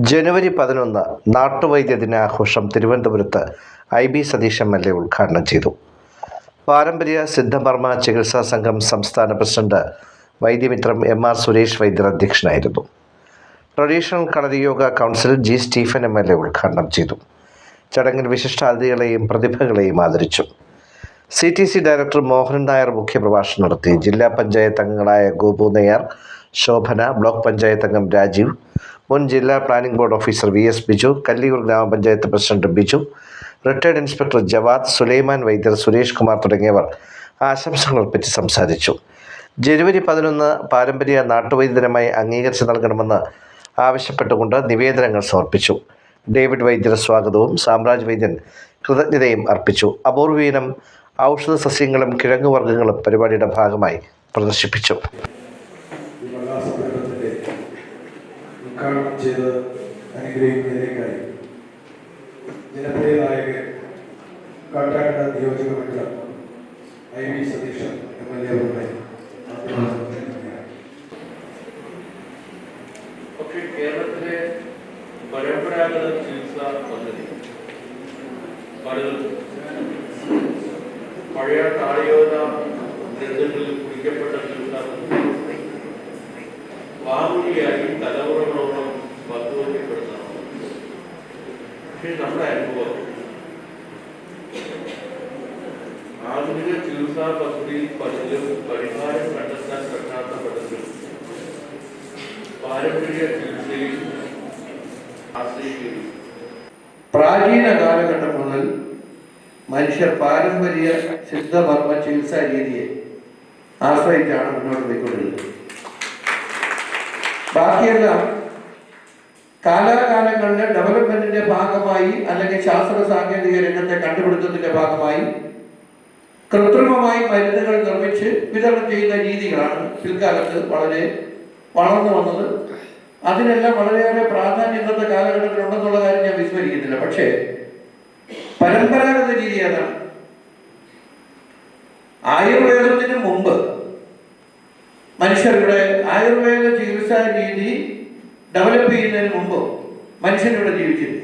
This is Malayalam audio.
ജനുവരി 11 നാട്ടുവൈദ്യ ദിനാഘോഷം തിരുവനന്തപുരത്ത് IB സതീഷ് MLA ഉദ്ഘാടനം ചെയ്തു. പാരമ്പര്യ സിദ്ധമർമ്മ ചികിത്സാ സംഘം സംസ്ഥാന പ്രസിഡന്റ് വൈദ്യമിത്രം MR സുരേഷ് വൈദ്യർ അധ്യക്ഷനായിരുന്നു. Traditional Kalariyoga council G Stephen MLA ഉദ്ഘാടനം ചെയ്തു. ചടങ്ങിൽ വിശിഷ്ടാതിഥികളെയും പ്രതിഭകളെയും ആദരിച്ചു. CTC ഡയറക്ടർ മോഹൻ നായർ മുഖ്യപ്രഭാഷണം നടത്തി. ജില്ലാ പഞ്ചായത്ത് അംഗങ്ങളായ ഗോപു നെയ്യാർ, ശോഭന, ബ്ലോക്ക് പഞ്ചായത്ത് അംഗം രാജീവ്, മുൻ ജില്ലാ planning board officer VS Biju, Kalliyoor grama panchayat president Biju, retired inspector Jawad, Sulaiman Vaidyar, Suresh Kumar തുടങ്ങിയവർ ആശംസകൾ അർപ്പിച്ച് സംസാരിച്ചു. ജനുവരി 11 പാരമ്പര്യ നാട്ടുവൈദ്യ ദിനമായി അംഗീകരിച്ച് നൽകണമെന്ന് ആവശ്യപ്പെട്ടുകൊണ്ട് നിവേദനങ്ങൾ സമർപ്പിച്ചു. ഡേവിഡ് വൈദ്യർ സ്വാഗതവും സാമ്രാജ് വൈദ്യൻ കൃതജ്ഞതയും അർപ്പിച്ചു. അപൂർവീനം ഔഷധ സസ്യങ്ങളും കിഴങ്ങുവർഗ്ഗങ്ങളും പരിപാടിയുടെ ഭാഗമായി പ്രദർശിപ്പിച്ചു. ഉദ്ഘാടനം ചെയ്ത് അനുഗ്രഹിക്കുന്നതിലേക്കായി ജനപ്രിയ നായകൻ കാട്ടാക്കട നിയോജക മണ്ഡലം IB സതീഷ് MLA അവരുടെ പക്ഷേ കേരളത്തിലെ പരമ്പരാഗത ചികിത്സാ പദ്ധതി പഴയ താളിയോല ഗ്രന്ഥങ്ങളിൽ കുറിക്കപ്പെട്ട ചികിത്സാ പദ്ധതി വാമൊഴിയായി തലമുറകളോളം പദ്ധതിപ്പെടുന്നതാണ്. പക്ഷേ നമ്മുടെ അനുഭവം ആധുനിക ചികിത്സാ പദ്ധതിയിൽ പലതിലും പരിഹാരം കണ്ടെത്താൻ പറ്റാത്ത പലതിലും പാരമ്പര്യ ചികിത്സയിൽ ആശ്രയിക്കുന്നു. പ്രാചീന കാലഘട്ടം മുതൽ മനുഷ്യർ പാരമ്പര്യ സിദ്ധമർമ്മ ചികിത്സാ രീതിയെ ആശ്രയിച്ചാണ് മുന്നോട്ട് പോയിക്കൊണ്ടിരുന്നത്. ബാക്കിയെല്ലാം കാലാകാലങ്ങളുടെ ഡെവലപ്മെന്റിന്റെ ഭാഗമായി അല്ലെങ്കിൽ ശാസ്ത്ര സാങ്കേതിക രംഗത്തെ കണ്ടുപിടുത്തത്തിന്റെ ഭാഗമായി കൃത്രിമമായി മരുന്നുകൾ നിർമ്മിച്ച് വിതരണം ചെയ്യുന്ന രീതികളാണ് പിൽക്കാലത്ത് വളരെ വളർന്നു വന്നത്. അതിനെല്ലാം വളരെയേറെ പ്രാധാന്യം ഇന്നത്തെ കാലഘട്ടത്തിൽ ഉണ്ടെന്നുള്ള കാര്യം ഞാൻ വിസ്മരിക്കുന്നില്ല. പക്ഷേ പരമ്പരാഗത രീതി ഏതാണ്? ആയുർവേദത്തിന് മുമ്പ് മനുഷ്യരുടെ ആയുർവേദ ചികിത്സാ രീതി ഡെവലപ്പ് ചെയ്യുന്നതിന് മുമ്പ് മനുഷ്യനിവിടെ ജീവിച്ചിരുന്നു.